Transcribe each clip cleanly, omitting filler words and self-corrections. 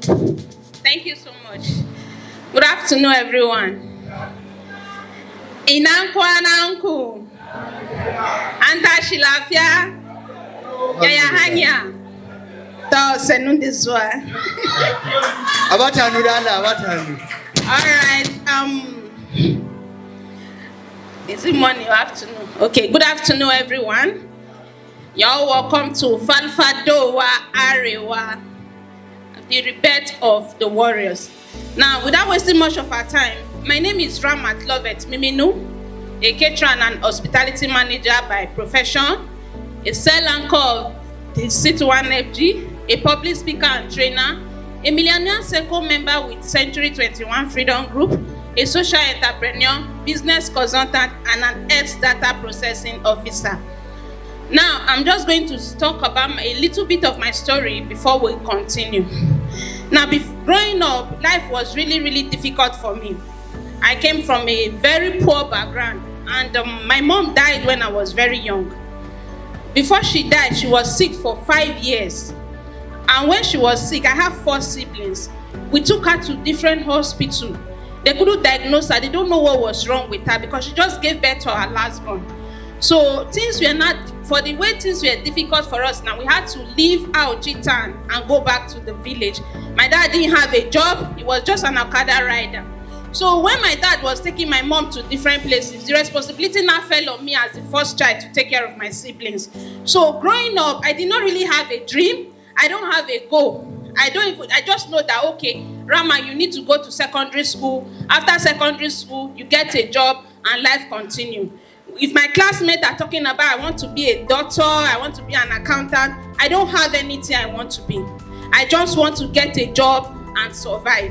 Thank you so much. Good afternoon, everyone. Inanko ananku. Anta shilafia. Yaya hanya. To senundizwa. Abatanu dala, abatanu. All right. Is it morning or afternoon? Okay. Good afternoon, everyone. You're welcome to FARFADOWAR AREWA, the rebirth of the warriors. Now, without wasting much of our time, my name is Ramat Lovet Miminu, a caterer and hospitality manager by profession, a cell anchor of the C21FG, a public speaker and trainer, a Millionaire Circle member with Century 21 Freedom Group, a social entrepreneur, business consultant, and an ex-data processing officer. Now, I'm just going to talk about a little bit of my story before we continue. Now, growing up, life was really, really difficult for me. I came from a very poor background, and my mom died when I was very young. Before she died, she was sick for 5 years. And when she was sick, I have 4 siblings. We took her to different hospitals. They couldn't diagnose her. They don't know what was wrong with her because she just gave birth to her last born. So things were not, for the way things were difficult for us now, we had to leave our town and go back to the village. My dad didn't have a job. He was just an Okada rider. So when my dad was taking my mom to different places, the responsibility now fell on me as the first child to take care of my siblings. So growing up, I did not really have a dream. I don't have a goal. I just know that, okay, Rama, you need to go to secondary school. After secondary school, you get a job and life continue. If my classmates are talking about I want to be a doctor, I want to be an accountant, I don't have anything I want to be. I just want to get a job and survive.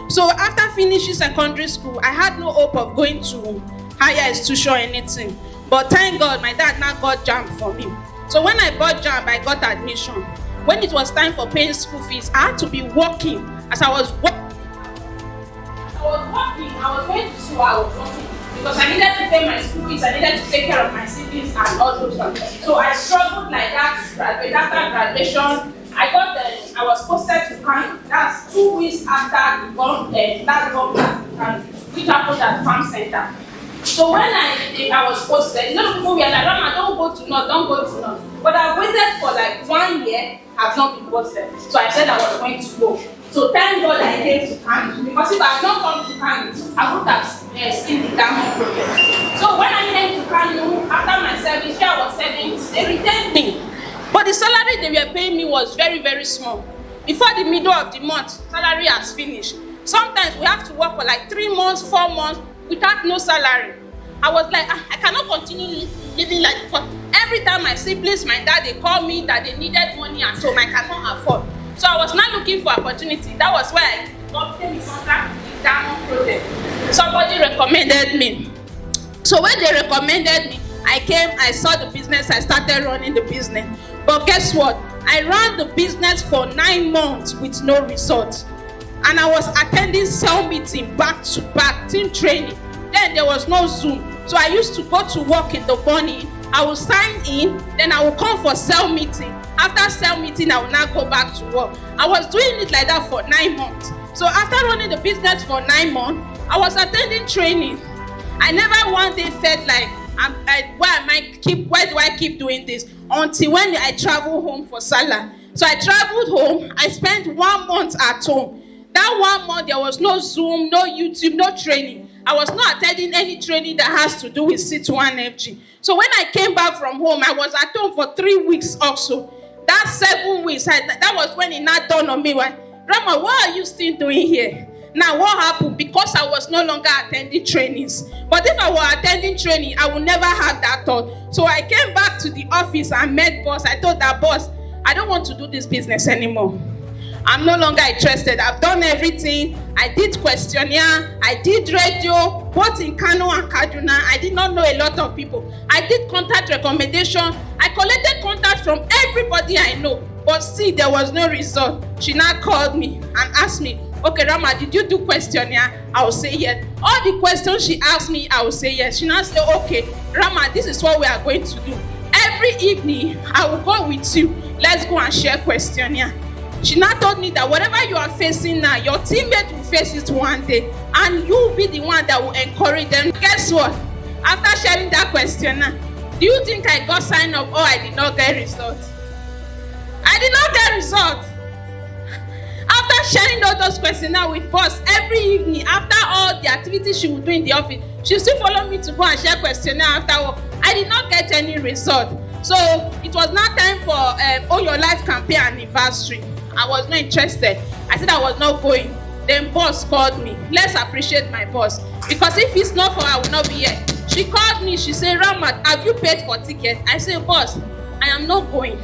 So after finishing secondary school, I had no hope of going to higher institution or anything. But thank God, my dad now got JAMB for me. So when I bought JAMB, I got admission. When it was time for paying school fees, I had to be working. As I was working, I was going to school, I was working. Because I needed to pay my school fees, I needed to take care of my siblings and all those things. So I struggled like that to graduate. After graduation, I was posted to Kano. That's 2 weeks after the bomb, that bomb which happened at Farm Center. So when I was posted, a lot of people were like, Rama, don't go to North, don't go to North. But I waited for like 1 year, I've not been posted. So I said I was going to go. So thank God I came to Kano. Because if I had not come to Kano, I would have seen the diamond project. So when I came to Kano, after my service, I was serving, they retained me. But the salary they were paying me was very, very small. Before the middle of the month, salary has finished. Sometimes we have to work for like 3 months, 4 months without no salary. I was like, I cannot continue living like before. Every time my siblings, my dad, they call me that they needed money and so I cannot afford. So I was not looking for opportunity. That was why I got in contact with the diamond project. Somebody recommended me. So when they recommended me, I came, I saw the business, I started running the business. But guess what? I ran the business for 9 months with no results. And I was attending cell meeting back to back, team training. Then there was no Zoom. So I used to go to work in the morning. I will sign in, then I will come for cell meeting. After cell meeting, I will now go back to work. I was doing it like that for 9 months. So after running the business for 9 months, I was attending training. I never one day felt like, why do I keep doing this? Until when I travel home for Salah. So I traveled home. I spent 1 month at home. That 1 month, there was no Zoom, no YouTube, no training. I was not attending any training that has to do with C21FG. So when I came back from home, I was at home for 3 weeks also. That 7 weeks, that was when it not dawned on me. Rama, what are you still doing here? Now, what happened? Because I was no longer attending trainings. But if I were attending training, I would never have that thought. So I came back to the office and met boss. I told that boss, I don't want to do this business anymore. I'm no longer interested. I've done everything. I did questionnaire. I did radio, both in Kano and Kaduna. I did not know a lot of people. I did contact recommendation. I collected contact from everybody I know. But see, there was no result. She now called me and asked me, okay, Rama, did you do questionnaire? I will say yes. All the questions she asked me, I will say yes. She now said, okay, Rama, this is what we are going to do. Every evening, I will go with you. Let's go and share questionnaire. She now told me that whatever you are facing now, your teammate will face it one day, and you will be the one that will encourage them. Guess what? After sharing that questionnaire, do you think I got sign up or I did not get results? I did not get results. After sharing all those questionnaires with boss every evening, after all the activities she would do in the office, she still follow me to go and share questionnaire after work. I did not get any result. So it was now time for All Your Life campaign anniversary. I was not interested. I said I was not going. Then boss called me. Let's appreciate my boss, because if it's not for her, I will not be here. She called me. She said, Ramat, have you paid for ticket? I said, boss, I am not going.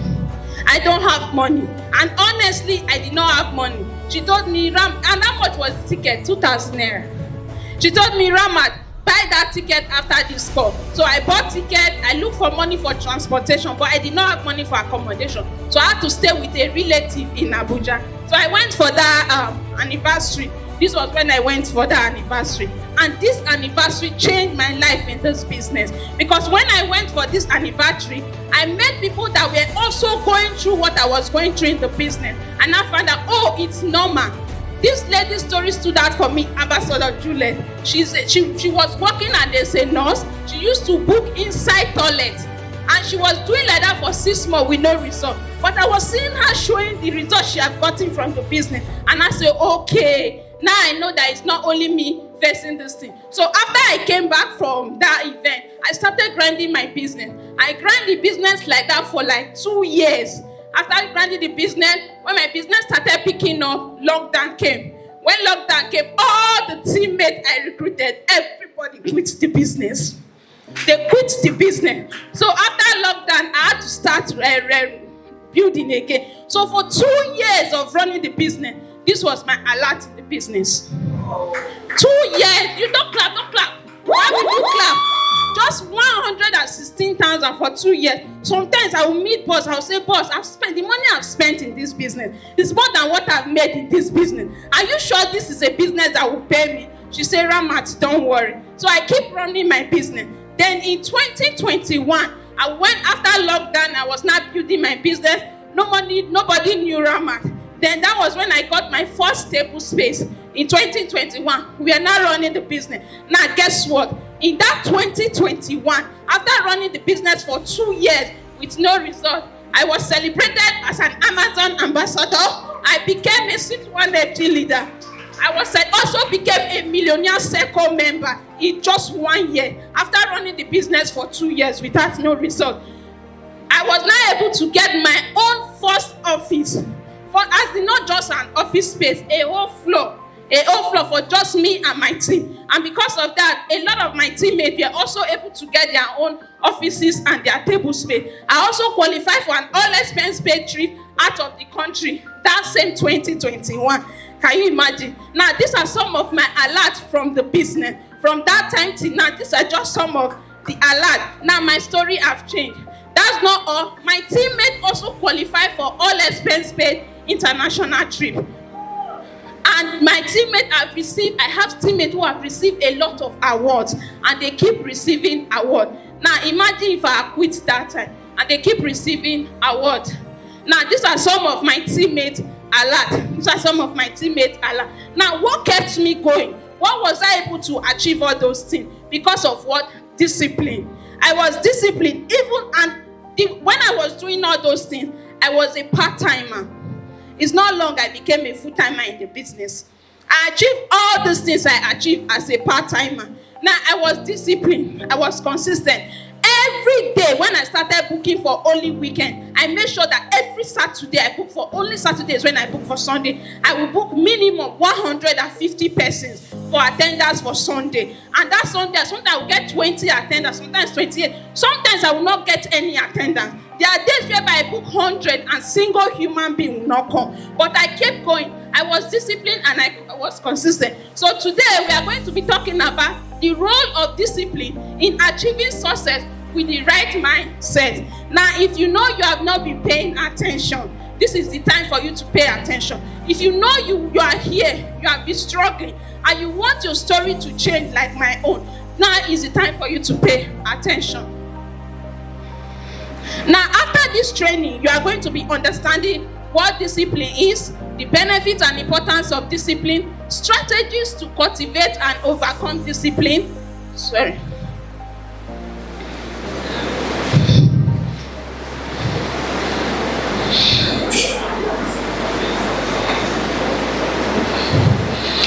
I don't have money. And honestly, I did not have money. She told me, Ram, and how much was the ticket? 2,000 naira. She told me, Ramat, buy that ticket after this call. So I bought ticket. I looked for money for transportation, but I did not have money for accommodation. So I had to stay with a relative in Abuja. So I went for that anniversary. This was when I went for that anniversary. And this anniversary changed my life in this business. Because when I went for this anniversary, I met people that were also going through what I was going through in the business. And I found out, oh, it's normal. This lady's story stood out for me, Ambassador Juliet. She was working as a nurse. She used to book inside toilets. And she was doing like that for 6 months with no result. But I was seeing her showing the results she had gotten from the business. And I said, okay, now I know that it's not only me facing this thing. So after I came back from that event, I started grinding my business. I grind the business like that for like 2 years. After grinding the business, when my business started picking up, lockdown came. When lockdown came, all the teammates I recruited, everybody quit the business. They quit the business. So after lockdown, I had to start building again. So for 2 years of running the business, this was my alert in the business. 2 years. You don't clap. Why would you clap? Just 116,000 for 2 years. Sometimes I will meet boss. I will say, boss, I've spent the money I've spent in this business. It's more than what I've made in this business. Are you sure this is a business that will pay me? She said, Ramat, don't worry. So I keep running my business. Then in 2021, I went after lockdown. I was not building my business. Nobody knew Ramat. Then that was when I got my first stable space. In 2021, we are now running the business. Now, guess what? In that 2021, after running the business for 2 years with no result, I was celebrated as an Amazon ambassador. I became a C1FG leader. I also became a Millionaire Circle member in just 1 year. After running the business for 2 years without no result, I was now able to get my own first office. Not just an office space, a whole floor for just me and my team. And because of that, a lot of my teammates were also able to get their own offices and their table space. I also qualified for an all-expense paid trip out of the country that same 2021. Can you imagine? Now, these are some of my alerts from the business. From that time till now, these are just some of the alerts. Now, my story have changed. That's not all. My teammate also qualified for all-expense paid international trip. And my teammate I have teammates who have received a lot of awards, and they keep receiving awards. Now imagine if I quit that time and they keep receiving awards. Now these are some of my teammates alert. Now what kept me going? What was I able to achieve all those things? Because of what? Discipline. I was disciplined. When I was doing all those things, I was a part-timer. It's not long I became a full-timer in the business. I achieved all these things I achieved as a part-timer. Now, I was disciplined. I was consistent. Every day when I started booking for only weekend, I made sure that every Saturday I book for only Saturdays. When I book for Sunday, I will book minimum 150 persons for attendance for Sunday. And that Sunday, sometimes I will get 20 attendance, sometimes 28. Sometimes I will not get any attendance. There are days whereby I book 100 and single human being will not come. But I kept going. I was disciplined and I was consistent. So today we are going to be talking about the role of discipline in achieving success with the right mindset. Now, if you know you have not been paying attention, this is the time for you to pay attention. If you know you are here, you have been struggling, and you want your story to change like my own, now is the time for you to pay attention. Now, after this training, you are going to be understanding what discipline is, The benefits and importance of discipline, strategies to cultivate and overcome discipline. Sorry.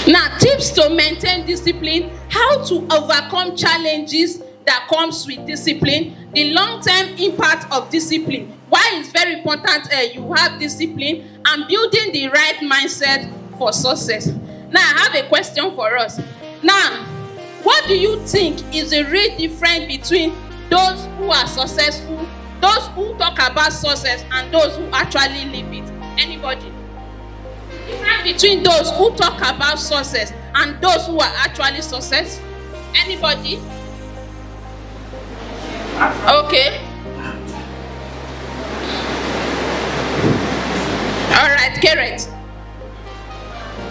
Now, tips to maintain discipline, how to overcome challenges that comes with discipline, the long-term impact of discipline, why it's very important you have discipline, and building the right mindset for success. Now, I have a question for us. Now, what do you think is the real difference between those who are successful, those who talk about success, and those who actually live it? Anybody? Difference between those who talk about success and those who are actually successful? Anybody? Okay. All right, Garrett.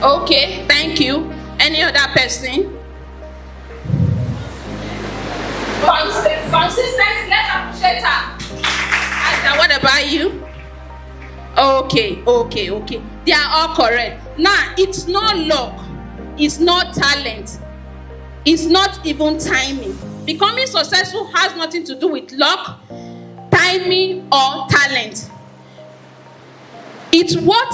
Okay, thank you. Any other person? Consistency, let's appreciate her. Aisha, what about you? Okay. They are all correct. Now, it's not luck, it's not talent, it's not even timing. Becoming successful has nothing to do with luck, timing, or talent. It's what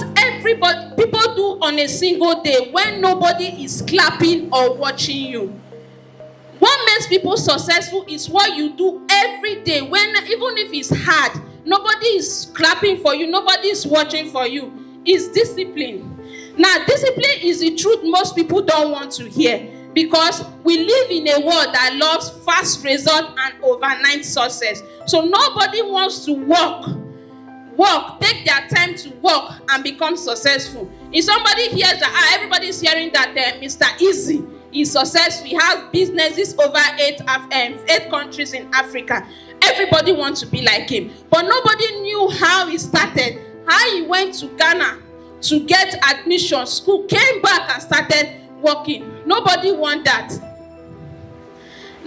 people do on a single day when nobody is clapping or watching you. What makes people successful is what you do every day, when even if it's hard, nobody is clapping for you, nobody is watching for you. It's discipline. Now, discipline is the truth most people don't want to hear, because we live in a world that loves fast results and overnight success. So nobody wants to take their time to work and become successful. If somebody hears that, everybody is hearing that Mr. Easy is successful, he has businesses over 8 countries in Africa. Everybody wants to be like him. But nobody knew how he started, how he went to Ghana to get admission, school, came back and started working. Nobody wants that.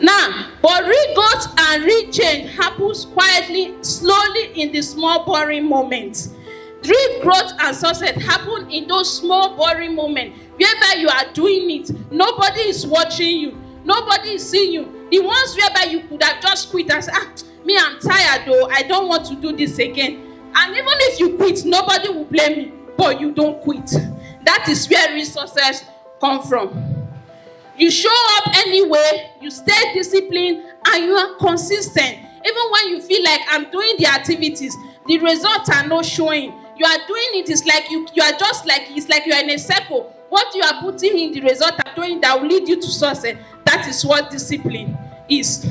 Now, but real growth and real change happens quietly, slowly, in the small boring moments. Real growth and success happen in those small boring moments, whereby you are doing it, nobody is watching you, nobody is seeing you. The ones whereby you could have just quit and say, me, I'm tired though, I don't want to do this again. And even if you quit, nobody will blame you, but you don't quit. That is where real success comes from. You show up anyway, you stay disciplined, and you are consistent. Even when you feel like I'm doing the activities, the results are not showing. You are doing it, it's like you are just like, it's like you are in a circle. What you are putting in, the result are doing that will lead you to success. That is what discipline is.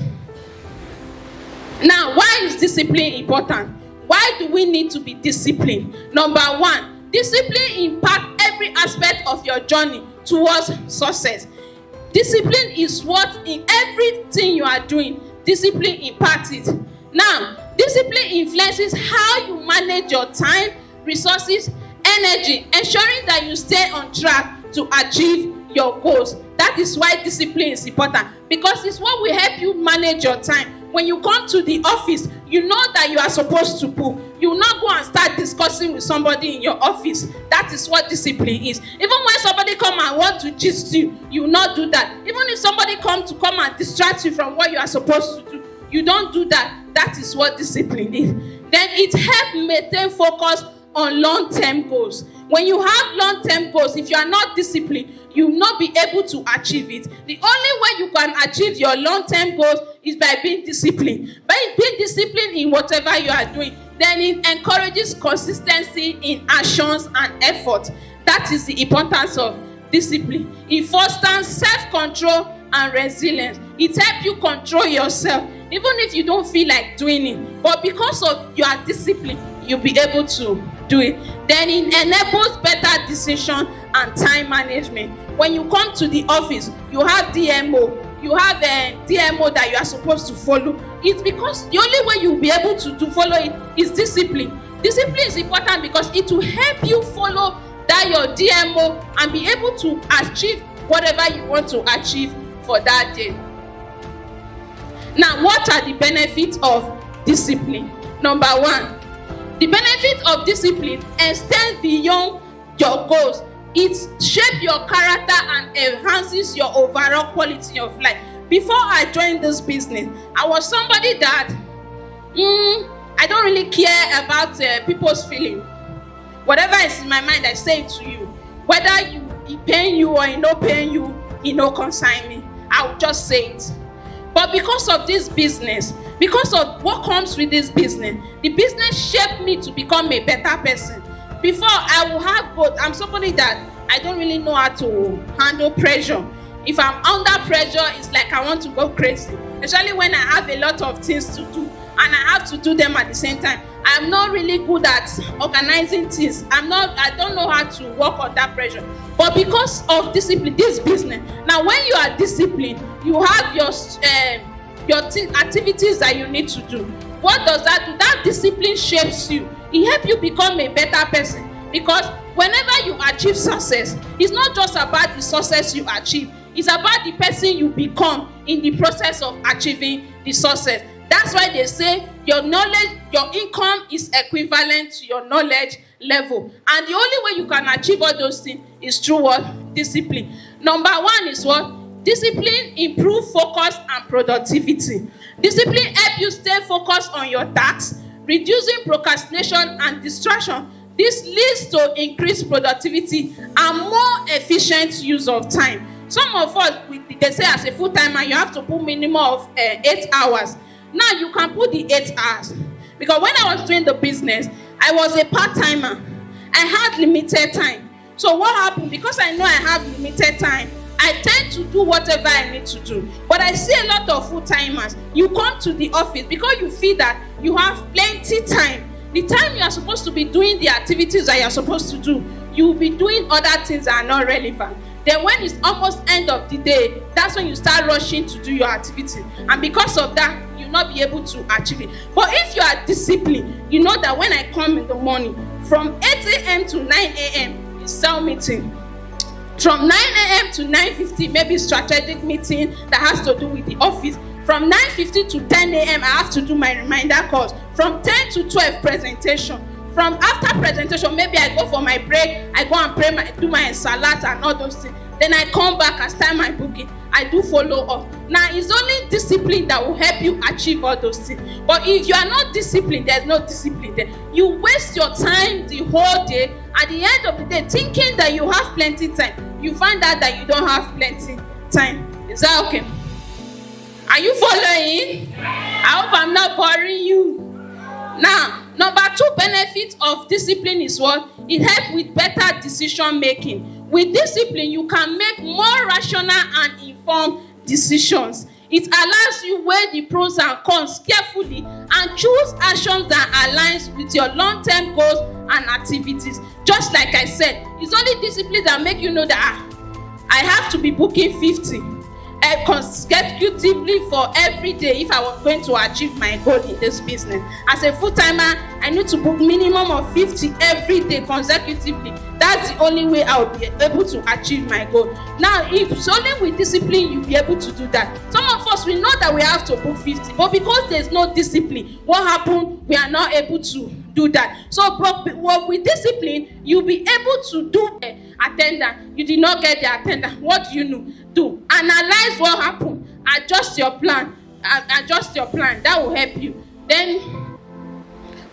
Now, why is discipline important? Why do we need to be disciplined? Number one, discipline impacts every aspect of your journey towards success. Discipline is what in everything you are doing, discipline impacts it. Now, discipline influences how you manage your time, resources, energy, ensuring that you stay on track to achieve your goals. That is why discipline is important, because it's what will help you manage your time. When you come to the office, you know that you are supposed to book. You will not go and start discussing with somebody in your office. That is what discipline is. Even when somebody come and want to gist you, you will not do that. Even if somebody come and distract you from what you are supposed to do, you don't do that. That is what discipline is. Then it helps maintain focus on long-term goals. When you have long-term goals, if you are not disciplined, you will not be able to achieve it. The only way you can achieve your long-term goals is by being disciplined. By being disciplined in whatever you are doing, then it encourages consistency in actions and effort. That is the importance of discipline. It fosters self-control and resilience. It helps you control yourself, even if you don't feel like doing it. But because of your discipline, you'll be able to do it. Then it enables better decision and time management. When you come to the office, you have DMO. You have a DMO that you are supposed to follow. It's because the only way you'll be able to follow it is discipline. Discipline is important because it will help you follow that your DMO and be able to achieve whatever you want to achieve for that day. Now, what are the benefits of discipline? Number one, the benefit of discipline extends beyond your goals. It shapes your character and enhances your overall quality of life. Before I joined this business, I was somebody that I don't really care about people's feelings. Whatever is in my mind, I say it to you. Whether it pain you or it no pain you, it no concern me. I will just say it. But because of this business, because of what comes with this business, the business shaped me to become a better person. Before, I will have both. I'm somebody that I don't really know how to handle pressure. If I'm under pressure, it's like I want to go crazy. Especially when I have a lot of things to do and I have to do them at the same time. I'm not really good at organizing things. I don't know how to work under pressure. But because of discipline, this business. Now, when you are disciplined, you have your activities that you need to do. What does that do? That discipline shapes you. It helps you become a better person. Because whenever you achieve success, it's not just about the success you achieve. It's about the person you become in the process of achieving the success. That's why they say your knowledge, your income is equivalent to your knowledge level. And the only way you can achieve all those things is through what? Discipline. Number one is what? Discipline improve focus and productivity. Discipline help you stay focused on your tasks, reducing procrastination and distraction. This leads to increased productivity and more efficient use of time. Some of us, they say as a full-timer, you have to put minimum of 8 hours. Now you can put the 8 hours. Because when I was doing the business, I was a part-timer. I had limited time. So what happened? Because I know I have limited time, I tend to do whatever I need to do. But I see a lot of full-timers. You come to the office because you feel that you have plenty time. The time you are supposed to be doing the activities that you are supposed to do, you will be doing other things that are not relevant. Then when it's almost end of the day, that's when you start rushing to do your activity. And because of that, you'll not be able to achieve it. But if you are disciplined, you know that when I come in the morning, from 8 a.m. to 9 a.m. is cell meeting. From 9 a.m. to 9:50, maybe strategic meeting that has to do with the office. From 9:50 to 10 a.m., I have to do my reminder calls. From 10 to 12, presentation. From after presentation, maybe I go for my break, I go and pray, do my salat and all those things. Then I come back and start my booking. I do follow up. Now, it's only discipline that will help you achieve all those things. But if you are not disciplined, there's no discipline there. You waste your time the whole day. At the end of the day, thinking that you have plenty time, you find out that you don't have plenty time. Is that okay? Are you following? I hope I'm not boring you. Now, number 2 benefit of discipline is what? It helps with better decision making. With discipline, you can make more rational and informed decisions. It allows you weigh the pros and cons carefully and choose actions that aligns with your long-term goals and activities. Just like I said, it's only discipline that make you know that I have to be booking 50 consecutively for every day if I was going to achieve my goal in this business. As a full-timer, I need to book minimum of 50 every day consecutively. That's the only way I will be able to achieve my goal. Now, if it's only with discipline, you'll be able to do that. Some of us, we know that we have to book 50, but because there's no discipline, what happened? We are not able to do that. So with discipline, you'll be able to do attendance. You did not get the attendance. What do you do? Analyze what happened. Adjust your plan. That will help you. Then,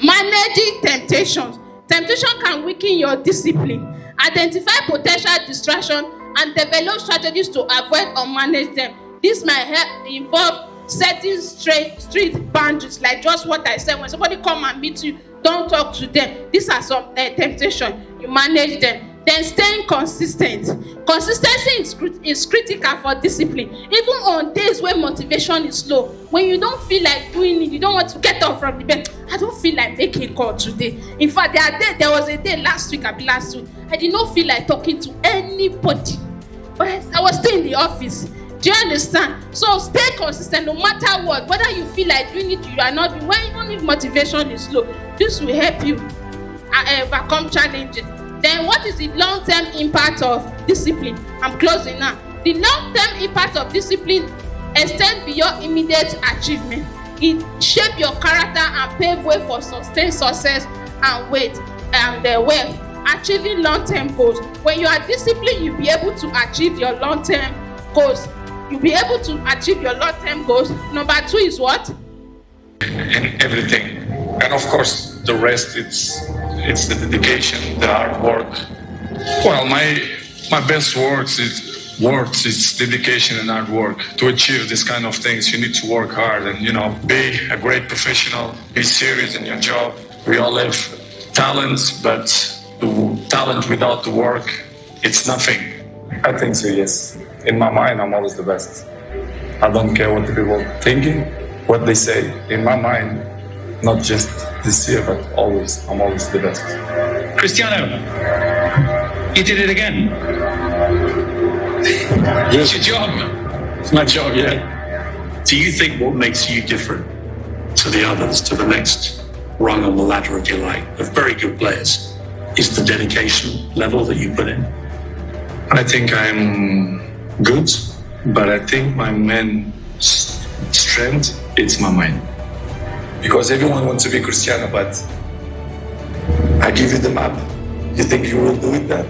managing temptations. Temptation can weaken your discipline. Identify potential distraction and develop strategies to avoid or manage them. This might involve setting strict boundaries, like just what I said. When somebody come and meet you, don't talk to them. These are some temptations. You manage them. Then staying consistent. Consistency is critical for discipline. Even on days when motivation is low, when you don't feel like doing it, you don't want to get up from the bed. I don't feel like making a call today. In fact, there was a day last week, I did not feel like talking to anybody. But I was still in the office. Do you understand? So stay consistent no matter what. Whether you feel like doing it, you are not doing it. Even if motivation is low, this will help you overcome challenges. Then what is the long-term impact of discipline? I'm closing now. The long-term impact of discipline extends beyond immediate achievement. It shapes your character and pave way for sustained success and wealth. achieving long-term goals. When you are disciplined, you'll be able to achieve your long-term goals. You'll be able to achieve your long-term goals. Number 2 is what? In everything. And of course, the rest, it's the dedication, the hard work. Well, my best words is dedication and hard work. To achieve this kind of things, you need to work hard and, be a great professional, be serious in your job. We all have talents, but the talent without the work, it's nothing. I think so, yes. In my mind, I'm always the best. I don't care what the people are thinking, what they say. In my mind, not just this year, but always, I'm always the best. Cristiano, you did it again. It's your job. It's my job, yeah. Do you think what makes you different to the others, to the next rung on the ladder, if you like, of very good players, is the dedication level that you put in? I think I'm good, but I think my main strength is my mind. Because everyone wants to be Cristiano, but I give you the map. You think you will do it that?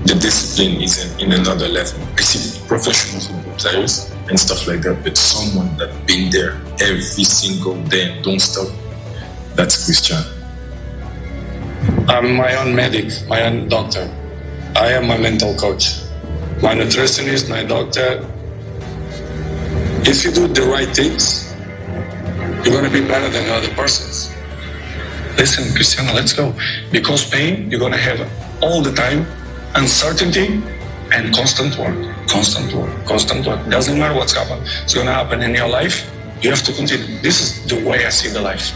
The discipline is in another level. I see professional football players and stuff like that, but someone that's been there every single day and don't stop, that's Cristiano. I'm my own medic, my own doctor. I am my mental coach. My nutritionist, my doctor. If you do the right things, you're going to be better than other persons. Listen, Cristiano, let's go. Because pain, you're going to have all the time, uncertainty, and constant work. Constant work, constant work. Doesn't matter what's happening. It's going to happen in your life. You have to continue. This is the way I see the life.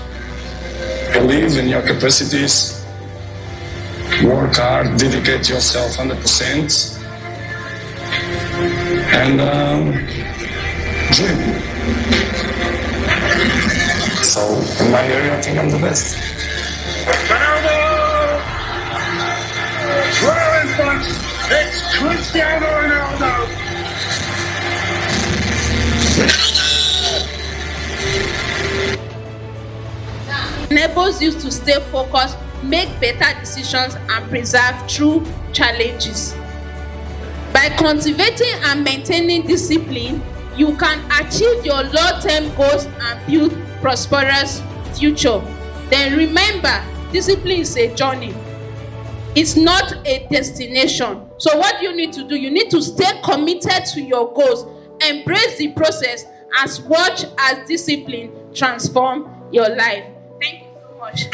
Believe in your capacities. Work hard, dedicate yourself 100%. And dream. So in my area, I think I'm the best. Ronaldo! Where is that? It's Cristiano Ronaldo! Enables you to stay focused, make better decisions, and preserve through challenges. By cultivating and maintaining discipline, you can achieve your long-term goals and build prosperous future. Then remember, discipline is a journey. It's not a destination. So what you need to do, you need to stay committed to your goals, embrace the process, and watch as discipline transform your life. Thank you so much.